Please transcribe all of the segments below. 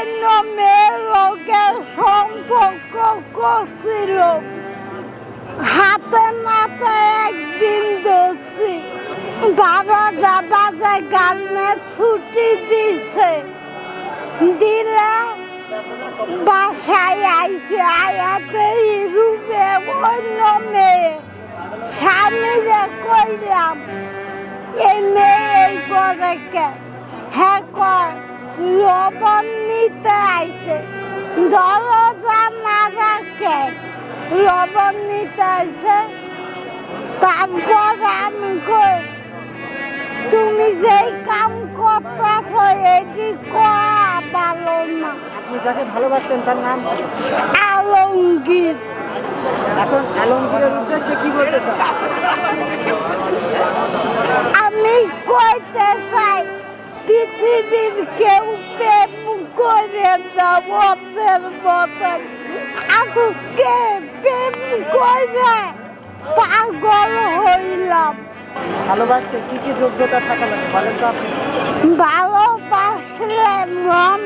অন্য মেয়ের লোকের সম্পর্ক করছিল। হাতে নাতে একদিন ধরছি, 12টা বাজে গানে ছুটি দিছে, দিলে বাসায় আইছে। আয়াতে রুমে অন্য মেয়ে, স্বামীরে কইলাম এই মেয়ে এই করে কে? হ্যাঁ কয় লবণ নিতে আইছে, দরজা না রাখে লবণ নিতে আইছে। তারপর আমি কই তুমি যেই কাম করতেছ এটি করা ভালো না। আপনি যাকে ভালোবাসতেন তার নাম কি? আলমগীর। এখন আলমগীরের উদ্দেশ্যে কি বলতে চান? আমি কইতে চাই পৃথিবীর কেউ প্রেম করে না ওদের মতন। আজকে প্রেম করে পাগল হইলাম। ভালোবাসতে কি কি যোগ্যতা থাকা লাগে বলেন তো আপনি? ভালোবাসলে মন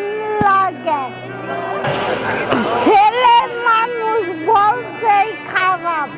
লাগে, ছেলে মানুষ বলতেই খারাপ।